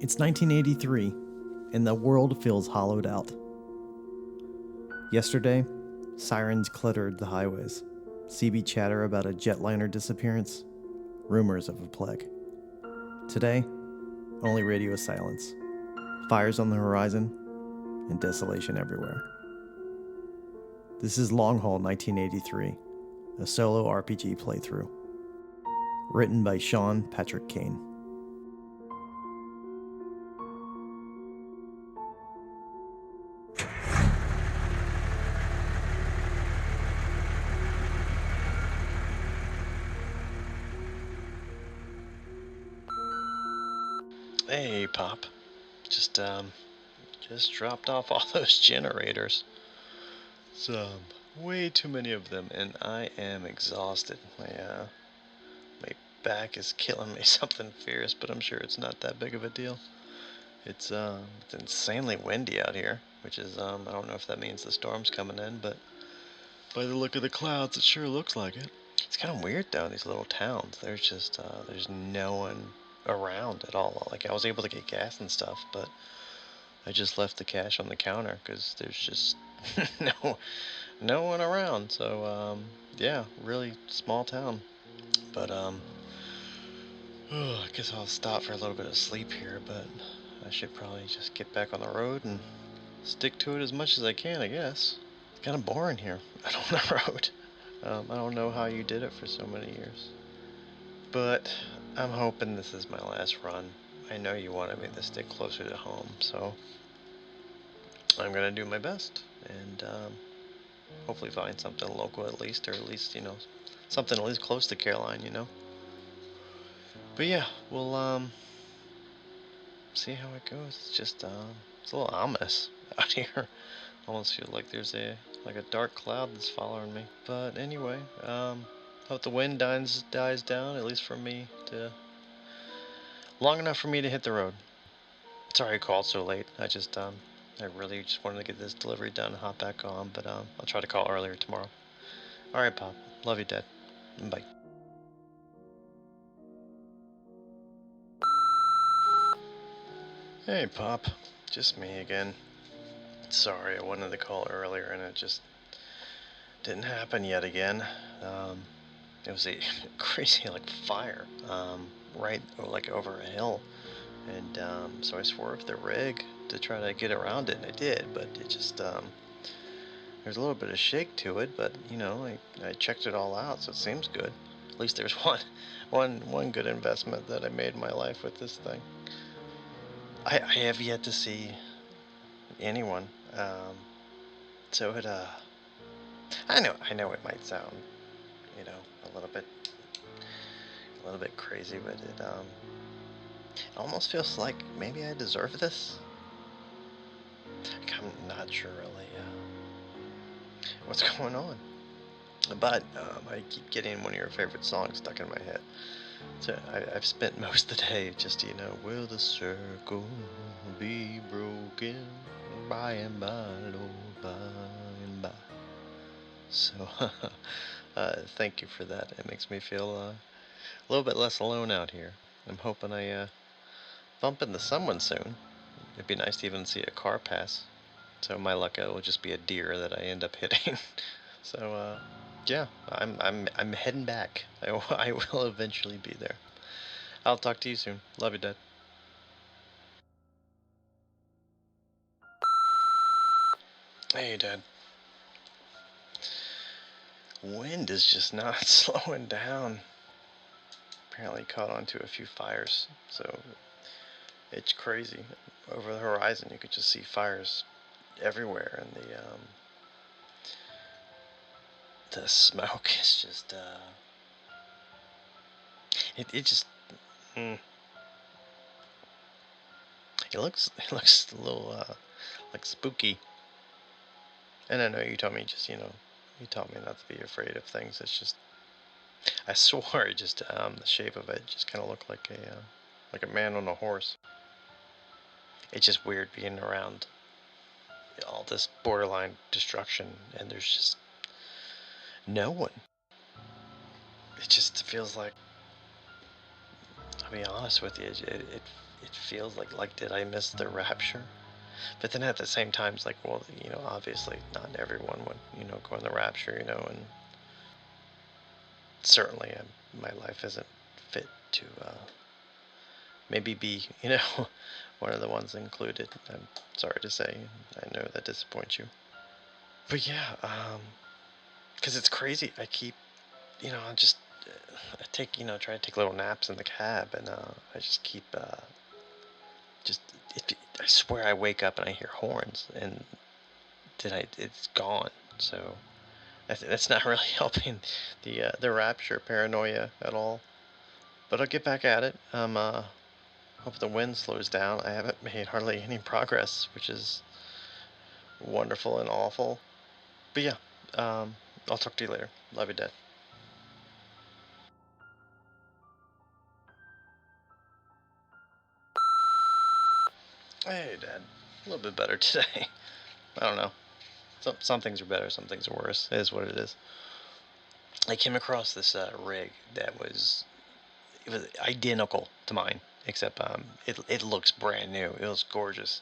It's 1983, and the world feels hollowed out. Yesterday, sirens cluttered the highways, CB chatter about a jetliner disappearance, rumors of a plague. Today, only radio silence, fires on the horizon, and desolation everywhere. This is Long Haul 1983, a solo RPG playthrough. Written by Sean Patrick Cain. Hey, Pop. Just dropped off all those generators. Way too many of them, and I am exhausted. My back is killing me something fierce, but I'm sure it's not that big of a deal. It's insanely windy out here, which is, I don't know if that means the storm's coming in, but by the look of the clouds, it sure looks like it. It's kind of weird, though, these little towns. There's no one around at all. Like, I was able to get gas and stuff, but I just left the cash on the counter because there's just no one around. So, yeah, really small town. But, I guess I'll stop for a little bit of sleep here, but I should probably just get back on the road and stick to it as much as I can, I guess. It's kind of boring here out on the road. I don't know how you did it for so many years. But I'm hoping this is my last run. I know you wanted me to stick closer to home, so I'm going to do my best and hopefully find something local at least, or at least, something at least close to Caroline. But yeah, we'll see how it goes. It's just, it's a little ominous out here. Almost feel like there's a dark cloud that's following me. But anyway, hope the wind dies down, at least for me long enough for me to hit the road. Sorry I called so late. I really just wanted to get this delivery done and hop back on, but I'll try to call earlier tomorrow. Alright, Pop. Love you, Dad. Bye. Hey, Pop. Just me again. Sorry, I wanted to call earlier and it just didn't happen yet again. It was a crazy, fire, right, over a hill. And so I swerved the rig to try to get around it, and I did, but it just, there's a little bit of shake to it, but, I checked it all out, so it seems good. At least there's one good investment that I made in my life with this thing. I have yet to see anyone, so it, I know it might sound, a little bit crazy, but it almost feels like maybe I deserve this. I'm not sure really what's going on. But I keep getting one of your favorite songs stuck in my head. So I've spent most of the day just, will the circle be broken by and by, Lord, by and by. So thank you for that. It makes me feel a little bit less alone out here. I'm hoping I bump into someone soon. It'd be nice to even see a car pass. So my luck, it will just be a deer that I end up hitting. So yeah, I'm heading back. I will eventually be there. I'll talk to you soon. Love you, Dad. Hey, Dad. Wind is just not slowing down. Apparently caught onto a few fires, so it's crazy. Over the horizon, you could just see fires everywhere, and the smoke is just it just it looks a little spooky. And I know you told me you taught me not to be afraid of things. It's just, I swore it just the shape of it just kind of looked like a man on a horse. It's just weird being around all this borderline destruction, and there's just no one. It just feels like, I'll be honest with you, it feels like did I miss the rapture? But then at the same time, it's like, well, obviously not everyone would, go in the rapture, and certainly my life isn't fit to maybe be, one of the ones included. I'm sorry to say. I know that disappoints you. But yeah, because it's crazy. I keep, I just, I take, try to take little naps in the cab, and I just keep, just, I swear I wake up and I hear horns, and then it's gone. So that's not really helping the rapture paranoia at all. But I'll get back at it. Hope the wind slows down. I haven't made hardly any progress, which is wonderful and awful. But yeah, I'll talk to you later. Love you, Dad. Hey, Dad. A little bit better today. I don't know. Some things are better, some things are worse. It is what it is. I came across this rig that it was identical to mine, except it looks brand new. It was gorgeous.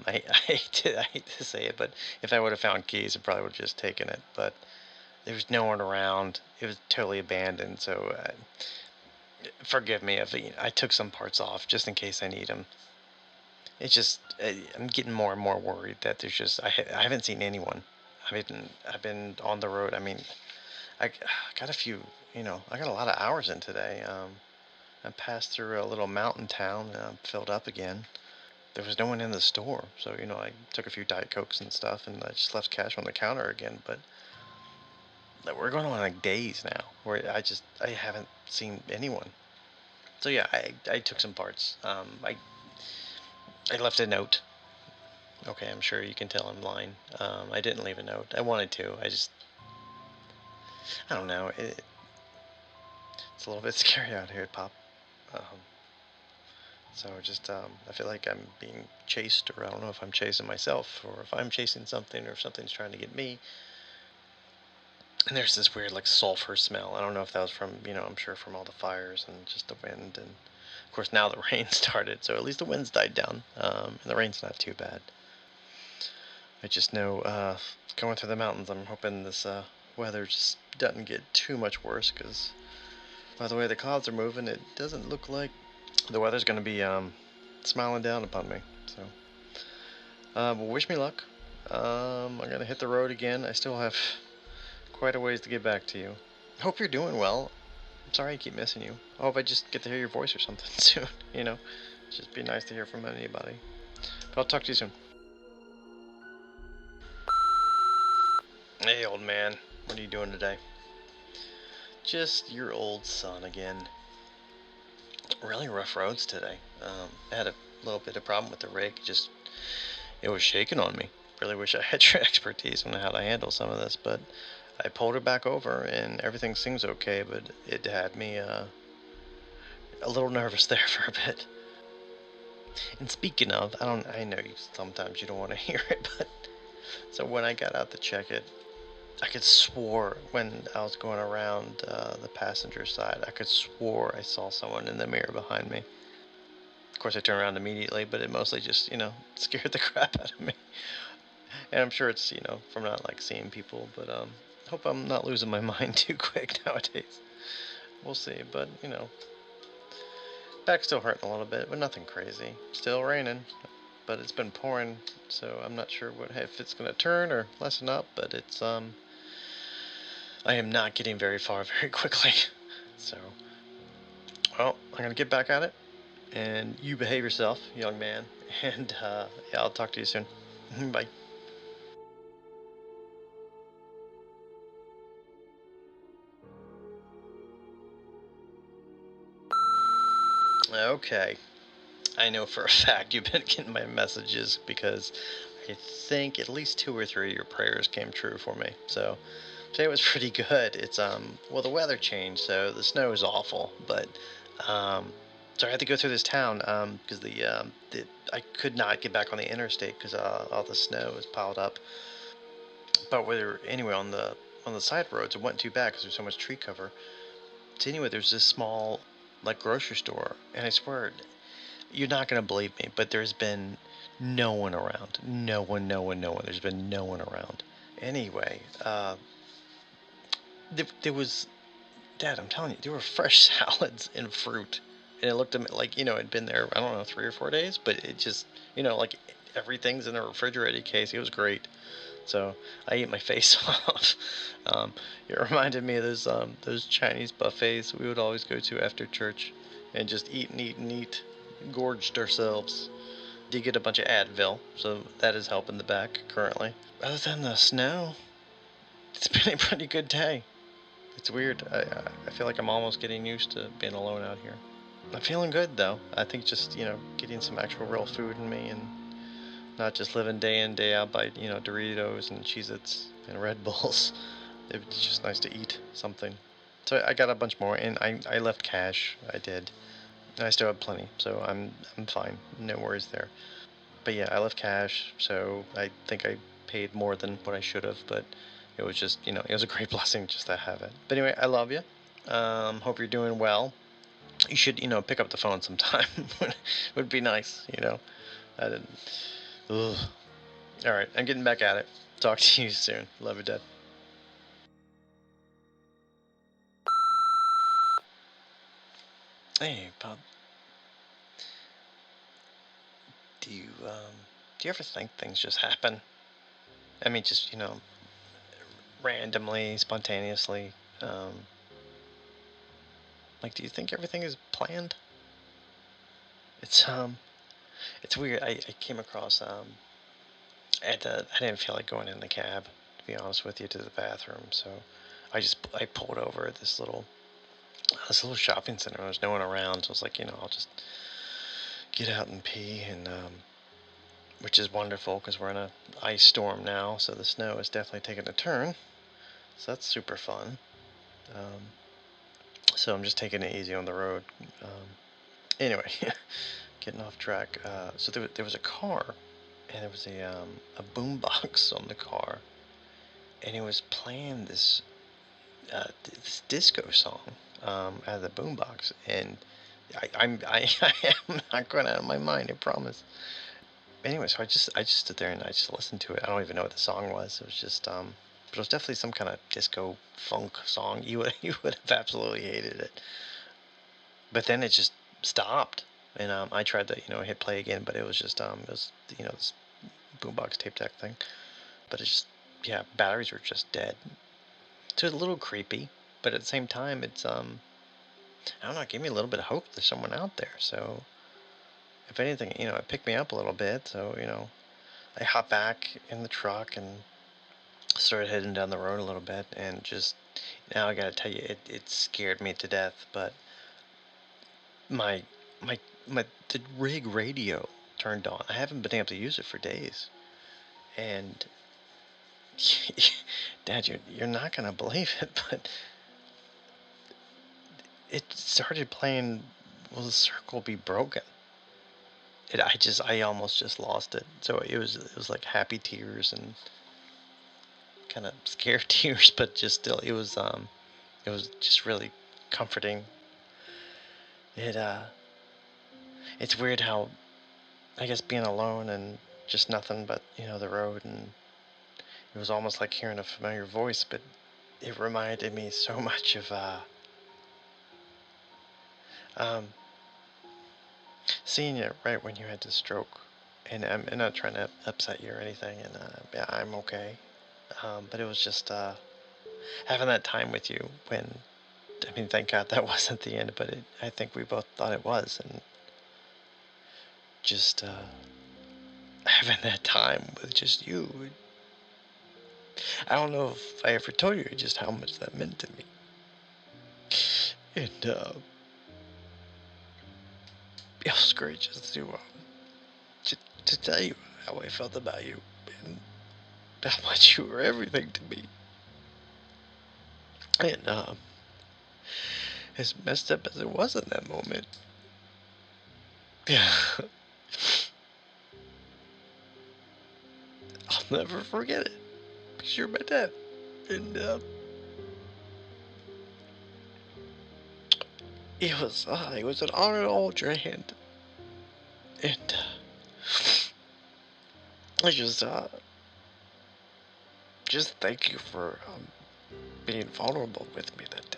I hate to say it, but if I would have found keys, I probably would have just taken it. But there was no one around. It was totally abandoned. So forgive me if I took some parts off just in case I need them. It's just I'm getting more and more worried that there's just I haven't seen anyone. I've been on the road. I mean, I got a few. I got a lot of hours in today. I passed through a little mountain town and I'm filled up again. There was no one in the store, so I took a few Diet Cokes and stuff, and I just left cash on the counter again. But we're going on like days now, where I haven't seen anyone. So yeah, I took some parts. I left a note. Okay, I'm sure you can tell I'm lying. I didn't leave a note. I wanted to. I don't know. It's a little bit scary out here, Pop. Um, so I feel like I'm being chased, or I don't know if I'm chasing myself, or if I'm chasing something, or if something's trying to get me. And there's this weird like sulfur smell. I don't know if that was from, I'm sure from all the fires and just the wind. And of course now the rain started, so at least the wind's died down, and the rain's not too bad. I just know going through the mountains, I'm hoping this weather just doesn't get too much worse, because by the way the clouds are moving, it doesn't look like the weather's going to be smiling down upon me. So well, wish me luck. I'm going to hit the road again. I still have quite a ways to get back to you. Hope you're doing well. I'm sorry I keep missing you. I hope I just get to hear your voice or something soon. Just be nice to hear from anybody. But I'll talk to you soon. Hey, old man. What are you doing today? Just your old son again. Really rough roads today. I had a little bit of problem with the rig. It was shaking on me. Really wish I had your expertise on how to handle some of this, but I pulled it back over and everything seems okay, but it had me a little nervous there for a bit. And speaking of, I know sometimes you don't want to hear it, but so when I got out to check it, I could swore when I was going around the passenger side, I could swore I saw someone in the mirror behind me. Of course, I turned around immediately, but it mostly just, scared the crap out of me. And I'm sure it's, from not like seeing people, but hope I'm not losing my mind too quick nowadays. We'll see, but back's still hurting a little bit, but nothing crazy. Still raining, but it's been pouring, so I'm not sure if it's gonna turn or lessen up, but I am not getting very far very quickly. So, well, I'm gonna get back at it, and you behave yourself, young man, and yeah, I'll talk to you soon. Bye. Okay. I know for a fact you've been getting my messages, because I think at least two or three of your prayers came true for me. So today was pretty good. It's well, the weather changed, so the snow is awful, but so I had to go through this town because I could not get back on the interstate because all the snow was piled up. But anyway, on the side roads it wasn't too bad because there's so much tree cover. So anyway, there's this small like grocery store, and I swear You're not gonna believe me, but there's been no one around. No one, no one, no one. There's been no one around. Anyway, there was, Dad, I'm telling you, there were fresh salads and fruit. And it looked like, it'd been there, I don't know, 3 or 4 days, but it just, like everything's in a refrigerated case. It was great. So I ate my face off. It reminded me of those Chinese buffets we would always go to after church and just eat and eat and eat. Gorged ourselves. Did get a bunch of Advil, so that is helping the back currently. Other than the snow, it's been a pretty good day. It's weird. I feel like I'm almost getting used to being alone out here. I'm feeling good though. I think just getting some actual real food in me and not just living day in day out by Doritos and Cheez-Its and Red Bulls. It's just nice to eat something. So I got a bunch more, and I left cash. I did, and I still have plenty, so I'm fine. No worries there. But yeah, I left cash, so I think I paid more than what I should have, but it was just, it was a great blessing just to have it. But anyway, I love you. Hope you're doing well. You should, pick up the phone sometime. Would be nice, I didn't. Ugh. All right, I'm getting back at it. Talk to you soon. Love you, Dad. Hey, Bob. Do you ever think things just happen? I mean, just randomly, spontaneously. Like, do you think everything is planned? It's it's weird. I came across I didn't feel like going in the cab, to be honest with you, to the bathroom. So I pulled over at this little shopping center. There was no one around, so I was like, I'll just get out and pee, and which is wonderful because we're in a ice storm now, so the snow is definitely taking a turn. So that's super fun. Um, so I'm just taking it easy on the road. Anyway, getting off track. So there was a car, and there was a boombox on the car, and it was playing this disco song out of the boombox, and I am not going out of my mind, I promise. Anyway, so I just stood there and I just listened to it. I don't even know what the song was. It was just but it was definitely some kind of disco funk song. You would have absolutely hated it. But then it just stopped, and I tried to hit play again, but it was just this boombox tape deck thing. But it's just, yeah, batteries were just dead. So it's a little creepy, but at the same time it's I don't know, it gave me a little bit of hope there's someone out there. So if anything, it picked me up a little bit. So I hopped back in the truck and started heading down the road a little bit, and just now I gotta tell you, it scared me to death. But my my the rig radio turned on. I haven't been able to use it for days, and Dad, you're not gonna believe it, but it started playing. Will the circle be broken? I almost just lost it. So it was like happy tears and kind of scared tears, but just still, it was just really comforting. It it's weird how, I guess, being alone and just nothing but the road, and it was almost like hearing a familiar voice, but it reminded me so much of um seeing you right when you had the stroke. And I'm not trying to upset you or anything, and yeah, I'm okay. But it was just having that time with you when, I mean, thank God that wasn't the end, but I think we both thought it was, and just having that time with just you. I don't know if I ever told you just how much that meant to me. And it was great just to tell you how I felt about you, and how much you were everything to me. And as messed up as it was in that moment, yeah, I'll never forget it. Because you're my dad. And it was an honor to hold your hand. And I just thank you for being vulnerable with me that day.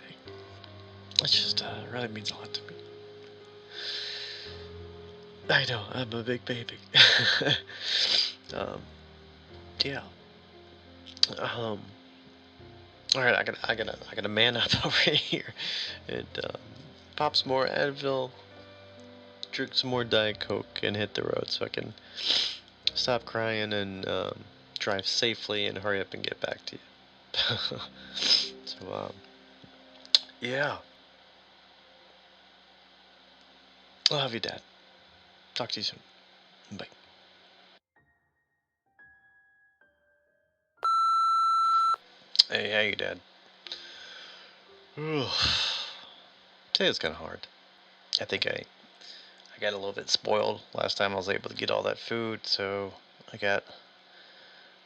It just really means a lot to me. I know, I'm a big baby. um, yeah. Um, all right, I gotta man up over here and pop some more Advil, drink some more Diet Coke, and hit the road so I can stop crying and drive safely and hurry up and get back to you. So, yeah. I love you, Dad. Talk to you soon. Bye. Hey, how you, Dad? Today was kind of hard. I think I got a little bit spoiled last time I was able to get all that food, so I got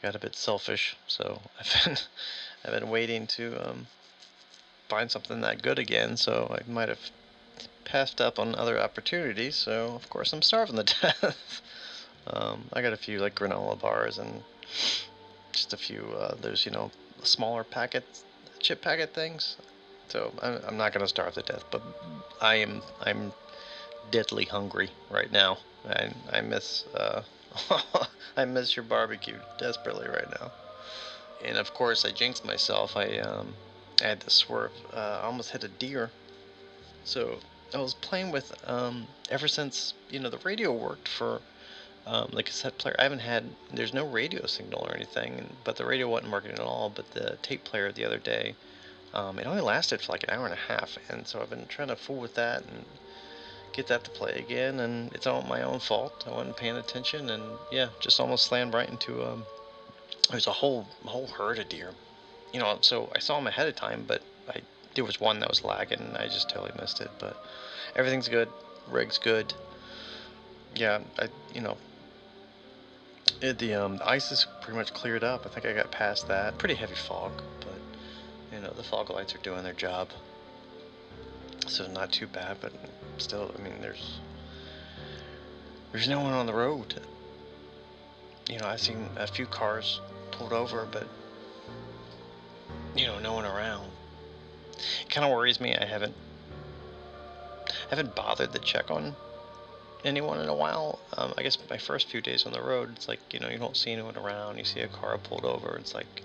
a bit selfish. So I've been waiting to find something that good again. So I might have passed up on other opportunities. So of course I'm starving to death. I got a few like granola bars and just a few there's smaller packets, chip packet things. So I'm not gonna starve to death, but I'm deadly hungry right now. I miss I miss your barbecue desperately right now. And of course I jinxed myself. I had to swerve. I almost hit a deer. So I was playing with ever since the radio worked for the cassette player. I haven't had there's no radio signal or anything, but the radio wasn't working at all. But the tape player the other day, it only lasted for like an hour and a half, and so I've been trying to fool with that and get that to play again, and it's all my own fault. I wasn't paying attention, and yeah, just almost slammed right into there's a whole herd of deer. So I saw them ahead of time, but there was one that was lagging, and I just totally missed it. But everything's good, rig's good. Yeah, the ice is pretty much cleared up. I think I got past that. Pretty heavy fog, but the fog lights are doing their job, so not too bad. But still, I mean, there's no one on the road. I've seen a few cars pulled over, but no one around. It kind of worries me. I haven't bothered to check on anyone in a while. I guess my first few days on the road, it's like you don't see anyone around. You see a car pulled over. It's like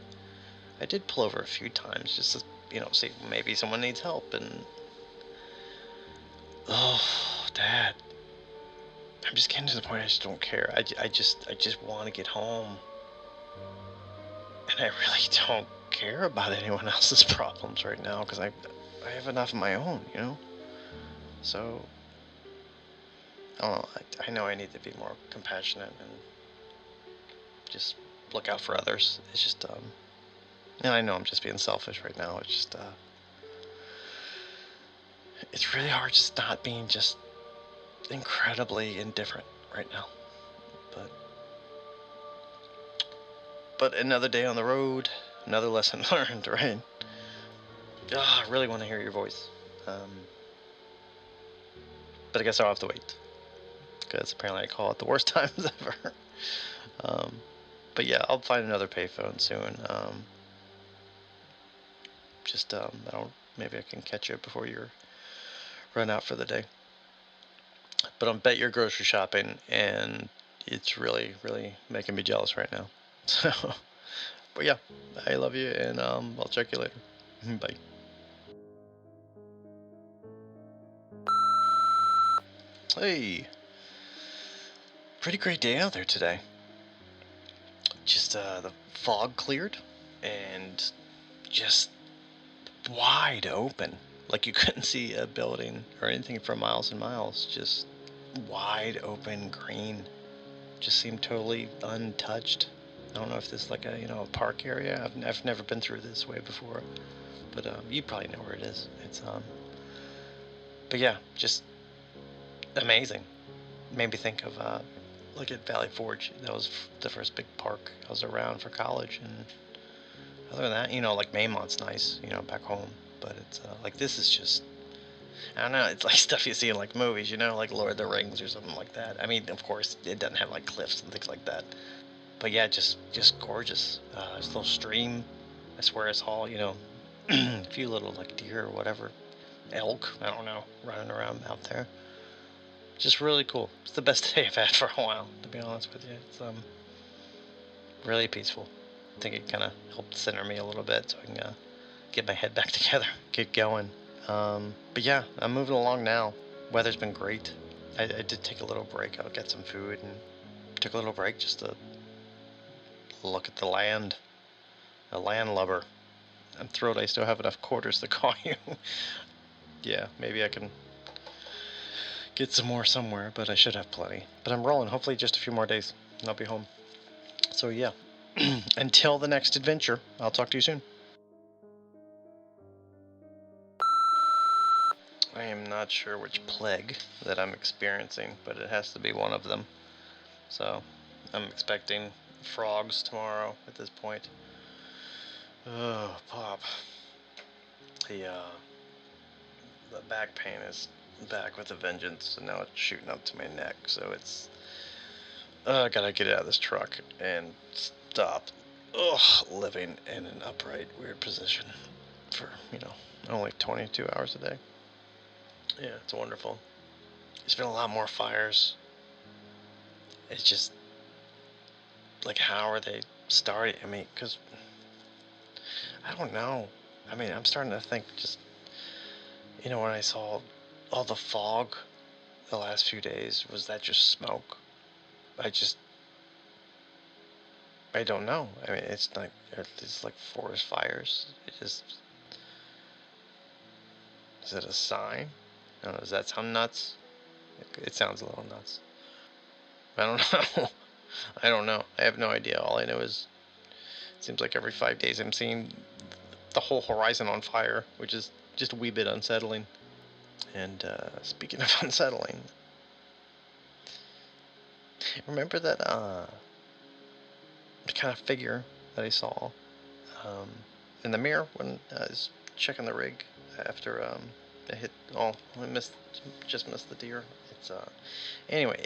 I did pull over a few times just to see maybe someone needs help. And oh, Dad, I'm just getting to the point I just don't care. I just want to get home. And I really don't care about anyone else's problems right now because I have enough of my own. So I don't know. I know I need to be more compassionate and just look out for others. It's just and I know I'm just being selfish right now. It's just it's really hard just not being just incredibly indifferent right now. But another day on the road, another lesson learned, right? I really want to hear your voice. But I guess I'll have to wait. Because apparently I call it the worst times ever. But yeah, I'll find another payphone soon. I don't. Maybe I can catch you before you run out for the day. But I bet you're grocery shopping, and it's really, really making me jealous right now. So, but yeah, I love you, and I'll check you later. Bye. Hey, pretty great day out there today. Just the fog cleared, and just wide open. Like you couldn't see a building or anything for miles and miles. Just wide open green. Just seemed totally untouched. I don't know if this is like a park area. I've never been through this way before, but you probably know where it is. But yeah, just amazing. Made me think of like at Valley Forge. That was the first big park I was around for college, and other than that, like Maymont's nice, back home. But it's like this is just I don't know. It's like stuff you see in like movies, you know, like Lord of the Rings or something like that. I mean, of course, it doesn't have like cliffs and things like that. But yeah, just gorgeous. This little stream. I swear it's all, you know, a few little like deer or whatever, elk. I don't know, running around out there. Just really cool. It's the best day I've had for a while, to be honest with you. It's really peaceful. I think it kind of helped center me a little bit so I can get my head back together, get going. But yeah, I'm moving along now. Weather's been great. I did take a little break. I'll get some food and took a little break just to look at the land. A landlubber. I'm thrilled I still have enough quarters to call you. Yeah, maybe I can get some more somewhere, but I should have plenty. But I'm rolling. Hopefully just a few more days and I'll be home. So yeah, until the next adventure, I'll talk to you soon. I am not sure which plague that I'm experiencing, but it has to be one of them. So I'm expecting frogs tomorrow at this point. Oh, Pop. The back pain is back with a vengeance, and now it's shooting up to my neck. So it's I gotta get out of this truck and stop living in an upright, weird position for, only 22 hours a day. Yeah, it's wonderful. There's been a lot more fires. It's just, like, how are they starting? I mean, because, I don't know. I mean, I'm starting to think just, when I saw all the fog the last few days, was that just smoke? I just, I don't know. I mean, it's like forest fires. Is it a sign? I don't know, does that sound nuts? It sounds a little nuts. I don't know. I don't know. I have no idea. All I know is it seems like every 5 days I'm seeing the whole horizon on fire, which is just a wee bit unsettling. And speaking of unsettling, remember that kind of figure that I saw in the mirror when I was checking the rig after I hit. Oh, just missed the deer. It's anyway,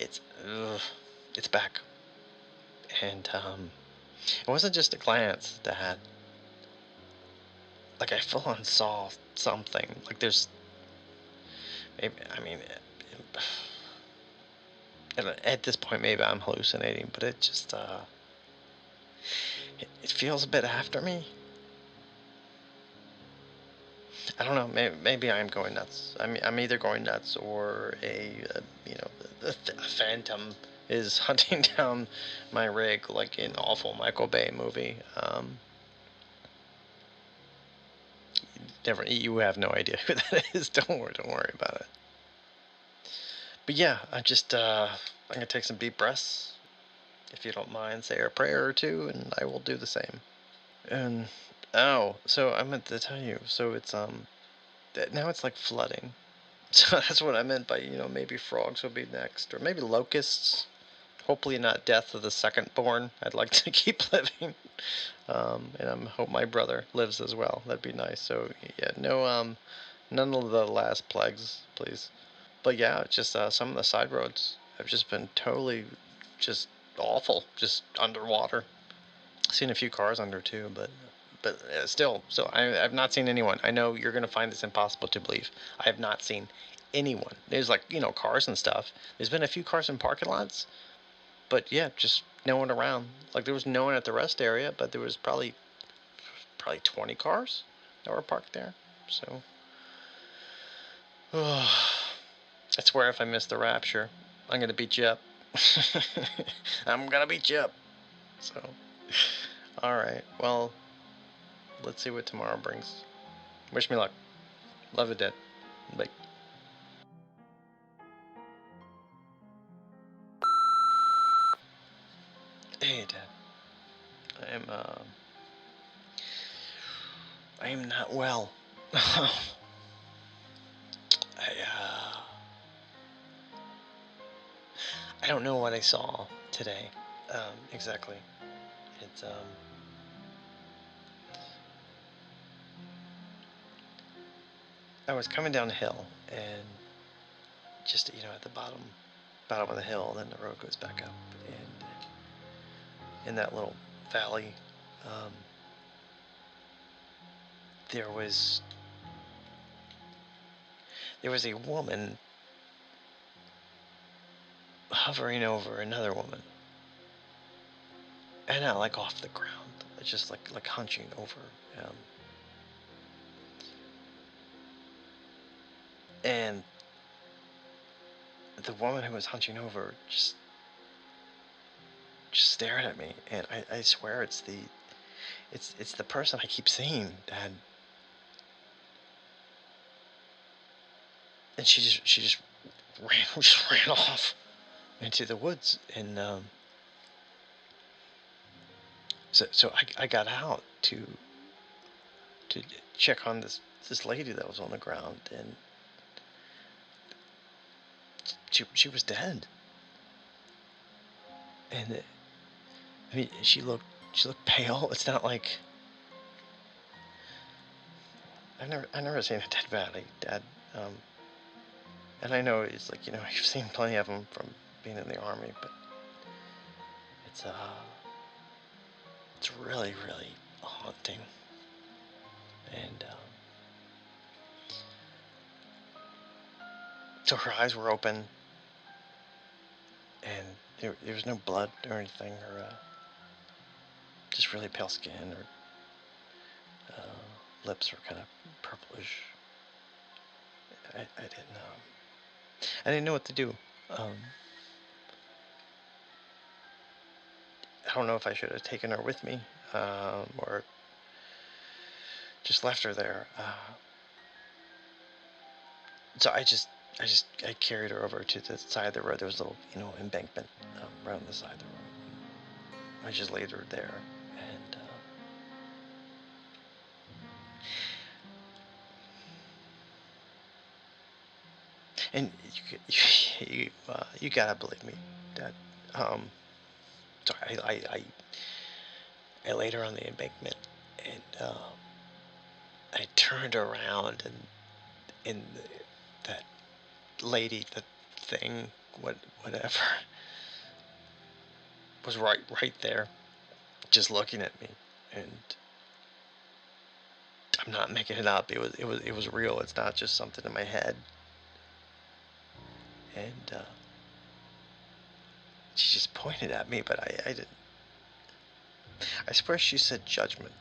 it's back, and it wasn't just a glance that like I full on saw something. Like there's maybe I mean. At this point, maybe I'm hallucinating, but it just it feels a bit after me. I don't know. Maybe I'm going nuts. I'm either going nuts or a phantom is hunting down my rig like an awful Michael Bay movie. You have no idea who that is. Don't worry about it. But yeah, I'm gonna take some deep breaths. If you don't mind, say a prayer or two, and I will do the same. And so I meant to tell you. So it's now it's like flooding. So that's what I meant by maybe frogs will be next, or maybe locusts. Hopefully not death of the second born. I'd like to keep living, and I hope my brother lives as well. That'd be nice. So yeah, no none of the last plagues, please. But yeah, just some of the side roads have just been totally just awful, just underwater. Seen a few cars under too, but still, so I've not seen anyone. I know you're gonna find this impossible to believe. I have not seen anyone. There's like cars and stuff. There's been a few cars in parking lots, but yeah, just no one around. Like there was no one at the rest area, but there was probably 20 cars that were parked there. So, I swear if I miss the rapture, I'm gonna beat you up. I'm gonna beat you up. So, all right. Well, let's see what tomorrow brings. Wish me luck. Love you, Dad. Bye. Hey, Dad. I am, uh, I am not well. I, uh, I don't know what I saw today, exactly. It's, I was coming down a hill, and just, at the bottom of the hill, and then the road goes back up, and in that little valley, um, there was a woman hovering over another woman, and not like off the ground, just like hunching over. Um, and the woman who was hunching over just stared at me, and I swear it's the person I keep seeing, Dad. And she just ran off into the woods, and so I got out to check on this lady that was on the ground, and she was dead. And I mean, she looked pale. It's not like I've never seen a dead body, Dad. Um, and I know it's like, you've seen plenty of them from being in the army, but it's really, really haunting. And so her eyes were open, and there was no blood or anything, or just really pale skin, or lips were kind of purplish. I didn't know what to do. I don't know if I should have taken her with me, or just left her there. So I carried her over to the side of the road. There was a little, embankment around the side of the road. I just laid her there, and you gotta believe me, Dad. So I laid her on the embankment, and I turned around, and that lady, the thing, whatever, was right there, just looking at me, and I'm not making it up. It was real. It's not just something in my head. And she just pointed at me, but I didn't. I swear she said judgment.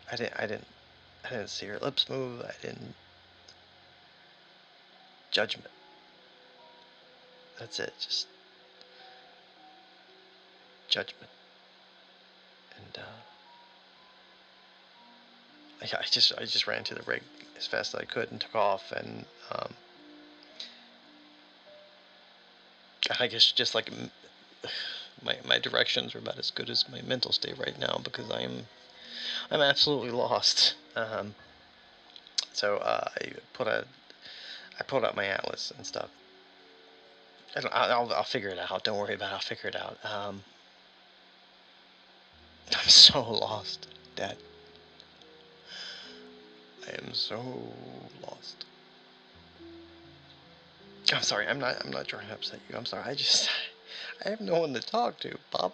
I didn't see her lips move. I didn't. Judgment. That's it. Just judgment. And I just ran to the rig as fast as I could and took off. And I guess just like my directions are about as good as my mental state right now, because I'm absolutely lost. So I pulled out my atlas and stuff. I'll figure it out. Don't worry about it. I'll figure it out. I'm so lost, Dad. I am so lost. I'm sorry. I'm not trying to upset you. I'm sorry. I have no one to talk to, Bob.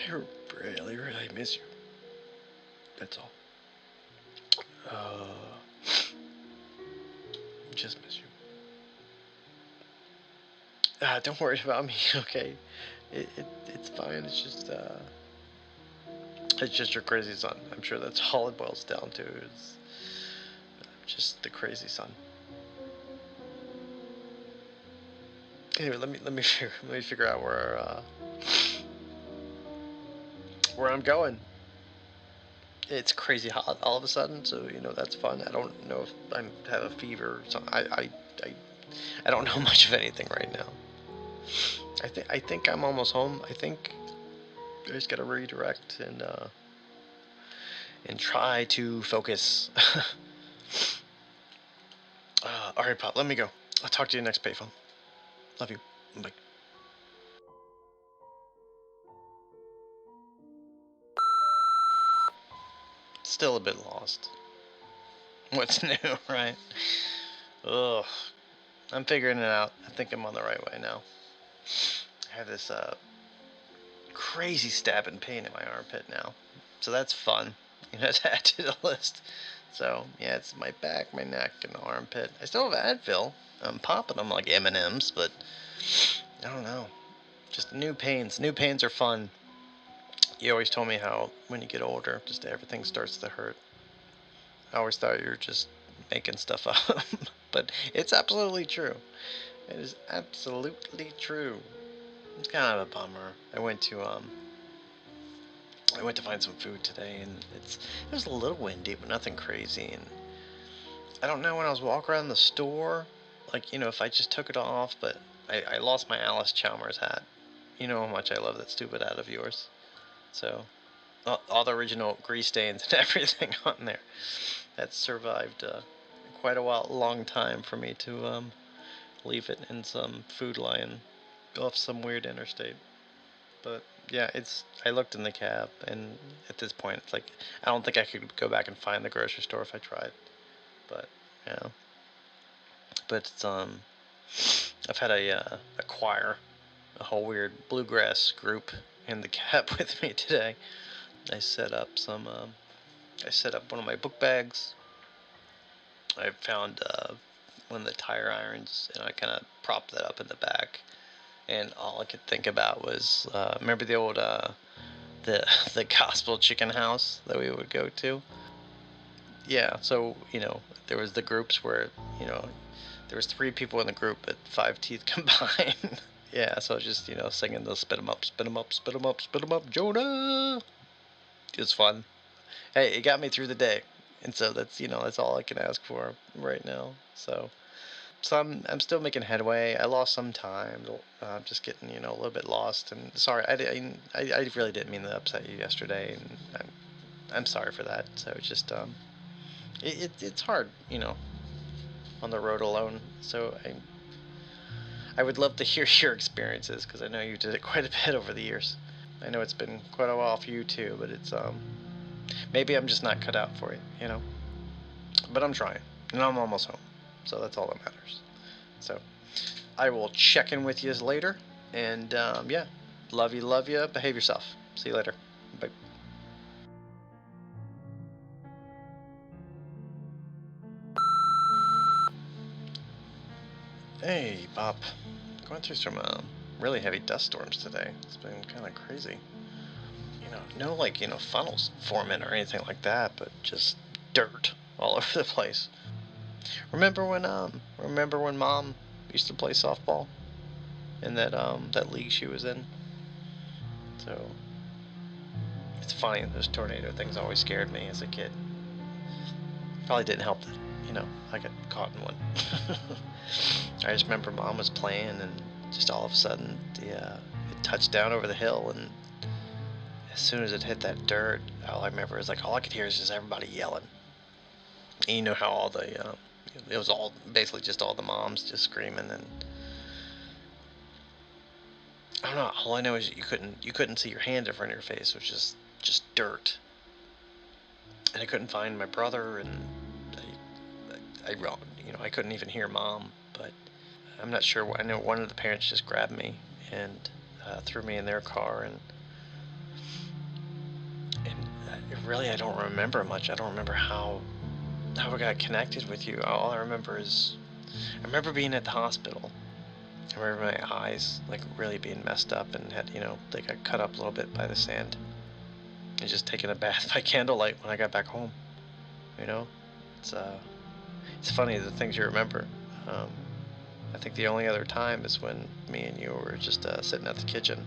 I really, really miss you. That's all. Just miss you. Don't worry about me, okay? It's fine. It's just your crazy son. I'm sure that's all it boils down to. Is just the crazy son. Anyway, let me figure out where I'm going. It's crazy hot all of a sudden, so that's fun. I don't know if I have a fever or something. I don't know much of anything right now. I think I'm almost home. I think I just gotta redirect and try to focus. All right, Pop. Let me go. I'll talk to you next payphone. Love you. Bye. still a bit lost. What's new, right? Ugh. I'm figuring it out. I think I'm on the right way now. I have this crazy stabbing pain in my armpit now. So that's fun. To add to the list. So, yeah, it's my back, my neck, and the armpit. I still have Advil. I'm popping them like M&Ms, but I don't know. Just new pains. New pains are fun. You always told me how when you get older, just everything starts to hurt. I always thought you were just making stuff up. But it's absolutely true. It is absolutely true. It's kind of a bummer. I went to find some food today, and it was a little windy, but nothing crazy. And I don't know, when I was walking around the store, like, if I just took it off, but I lost my Alice Chalmers hat. You know how much I love that stupid hat of yours. So, all the original grease stains and everything on there. That survived quite a long time for me to leave it in some food line off some weird interstate. But yeah, I looked in the cab, and at this point, it's like I don't think I could go back and find the grocery store if I tried. But yeah, but it's I've had a choir, a whole weird bluegrass group in the cab with me today. I set up I set up one of my book bags. I found one of the tire irons, and I kind of propped that up in the back. And all I could think about was remember the old the gospel chicken house that we would go to. Yeah, so there was the groups where there was 3 people in the group but 5 teeth combined. Yeah, so just singing the spit 'em up, spit 'em up, spit 'em up, spit 'em up, Jonah. It was fun. Hey, it got me through the day, and so that's all I can ask for right now. So I'm still making headway. I lost some time, just getting a little bit lost. And sorry, I really didn't mean to upset you yesterday, and I'm sorry for that. So it's just it's hard, on the road alone. So I would love to hear your experiences, because I know you did it quite a bit over the years. I know it's been quite a while for you too, but it's maybe I'm just not cut out for it, But I'm trying, and I'm almost home, so that's all that matters. So I will check in with you later, and yeah, love you, behave yourself. See you later. Bye. Hey, Bob. Going through some really heavy dust storms today. It's been kind of crazy. No like funnels forming or anything like that, but just dirt all over the place. Remember when Mom used to play softball in that league she was in? So it's funny, those tornado things always scared me as a kid. Probably didn't help that, I got caught in one. I just remember Mom was playing, and just all of a sudden it touched down over the hill, and as soon as it hit that dirt, all I remember is, like, all I could hear is just everybody yelling. And you know how it was all basically just all the moms just screaming, and I don't know. All I know is you couldn't see your hand in front of your face. It was just dirt, and I couldn't find my brother, and I couldn't even hear Mom. But I'm not sure. I know one of the parents just grabbed me and threw me in their car, and really I don't remember much. I don't remember how I got connected with you. All I remember is I remember being at the hospital. I remember my eyes like really being messed up, and they got cut up a little bit by the sand, and just taking a bath by candlelight when I got back home. You know, it's it's funny the things you remember. Um, I think the only other time is when me and you were just sitting at the kitchen,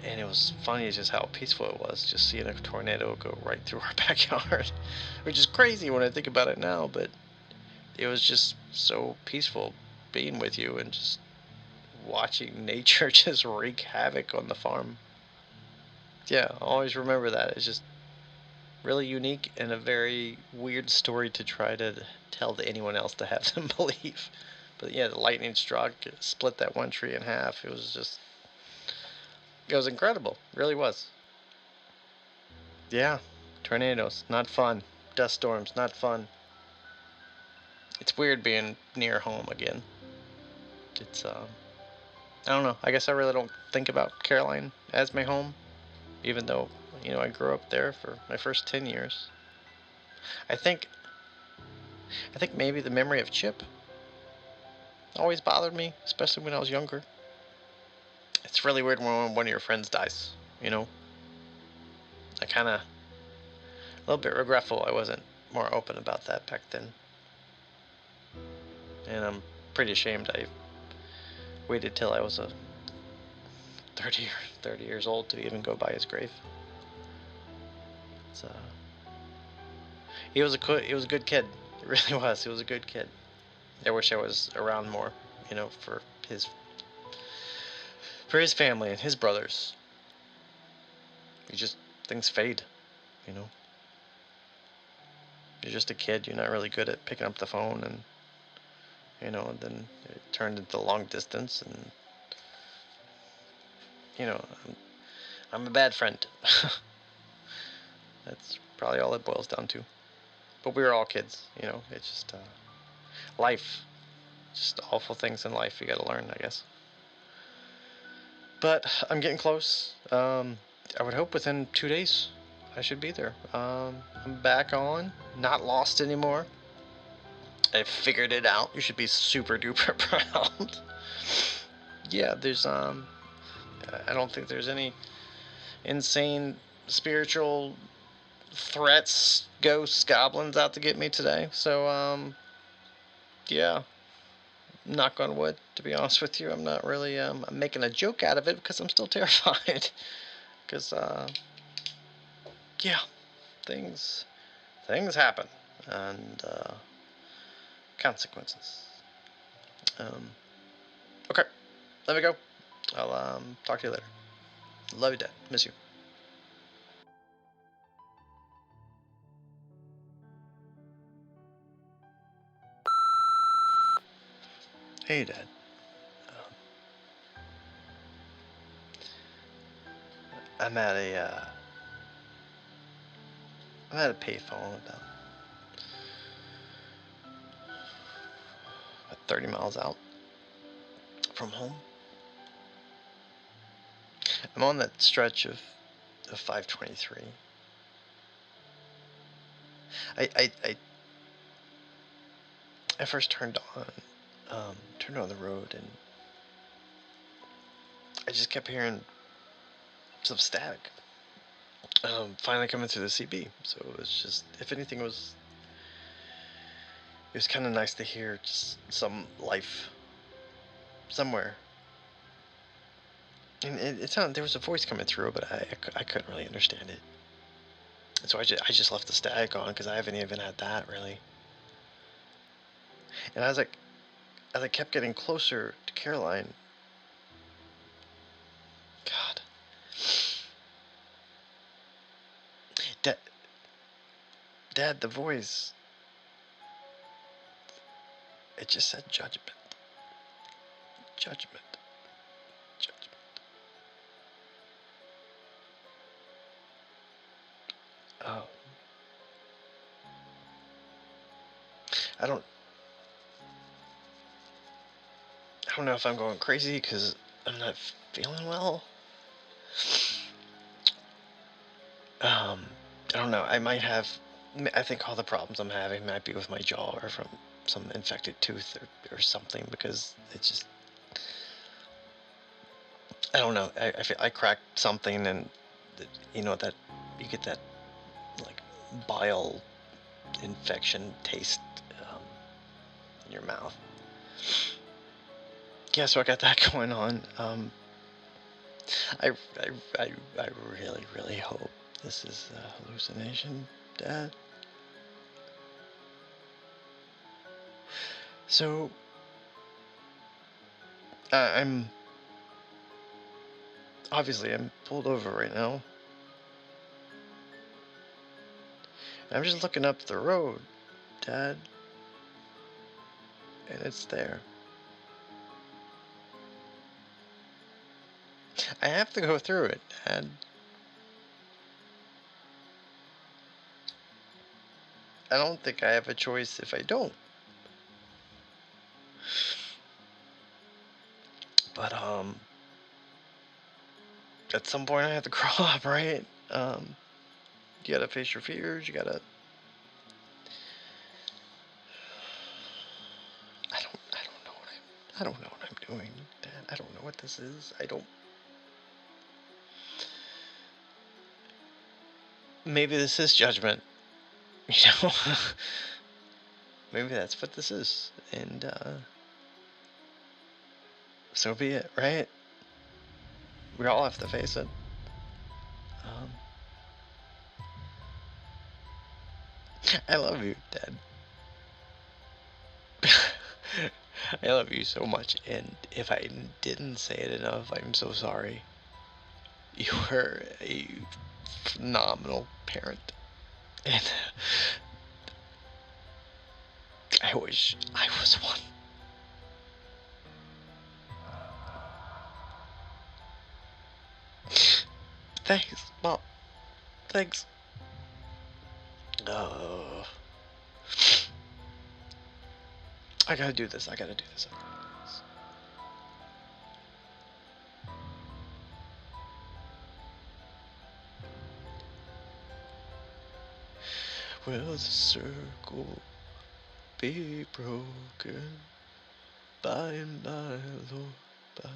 and it was funny just how peaceful it was, just seeing a tornado go right through our backyard, which is crazy when I think about it now, but it was just so peaceful being with you and just watching nature just wreak havoc on the farm. Yeah, I'll always remember that. It's just really unique and a very weird story to try to tell to anyone else to have them believe. But yeah, the lightning struck, it split that one tree in half. It was incredible. It really was. Yeah. Tornadoes, not fun. Dust storms, not fun. It's weird being near home again. It's, I don't know. I guess I really don't think about Caroline as my home, even though, I grew up there for my first 10 years. I think maybe the memory of Chip always bothered me, especially when I was younger. It's really weird when one of your friends dies, you know? I kind of, a little bit regretful I wasn't more open about that back then. And I'm pretty ashamed I waited till I was 30 years old to even go by his grave. It's, he was a good kid. It really was. He was a good kid. I wish I was around more, for his family and his brothers. Things fade, you know. You're just a kid. You're not really good at picking up the phone, and and then it turned into long distance, and I'm a bad friend. That's probably all it boils down to. But we were all kids, It's just life, just awful things in life you got to learn, I guess. But I'm getting close. I would hope within 2 days I should be there. I'm back on, not lost anymore. I figured it out. You should be super duper proud. Yeah, there's I don't think there's any insane spiritual threats, ghosts, goblins out to get me today. So yeah, knock on wood, to be honest with you. I'm not really I'm making a joke out of it because I'm still terrified. Because yeah, things happen, and consequences. Okay, let me go. I'll talk to you later. Love you, Dad. Miss you. Hey, Dad. Um, I'm at a payphone about 30 miles out from home. I'm on that stretch of 523. I first turned on the road, and I just kept hearing some static. Finally coming through the CB, so it was just, if anything, it was kind of nice to hear just some life somewhere. And it sounded, there was a voice coming through, but I couldn't really understand it. And so I just left the static on because I haven't even had that really. And as I kept getting closer to Caroline, God, Dad, the voice, it just said judgment, judgment, judgment. Oh, I don't know if I'm going crazy because I'm not feeling well. I don't know. I think all the problems I'm having might be with my jaw or from some infected tooth or something, because it's just, I don't know. I feel I cracked something, and that you get that like bile infection taste in your mouth. Yeah, so I got that going on. I, I really, really hope this is a hallucination, Dad. So, I'm pulled over right now. I'm just looking up the road, Dad, and it's there. I have to go through it, Dad. I don't think I have a choice if I don't. But at some point I have to grow up, right? You gotta face your fears. You gotta. I don't know what I'm doing, Dad. I don't know what this is. I don't. Maybe this is judgment. You know. Maybe that's what this is, and so be it, right? We all have to face it. Um, I love you, Dad. I love you so much, and if I didn't say it enough, I'm so sorry. You were a phenomenal parent, and I wish I was one. Thanks, Mom. Thanks. Oh, I gotta do this. I gotta do this. Will the circle be broken by and by, Lord, by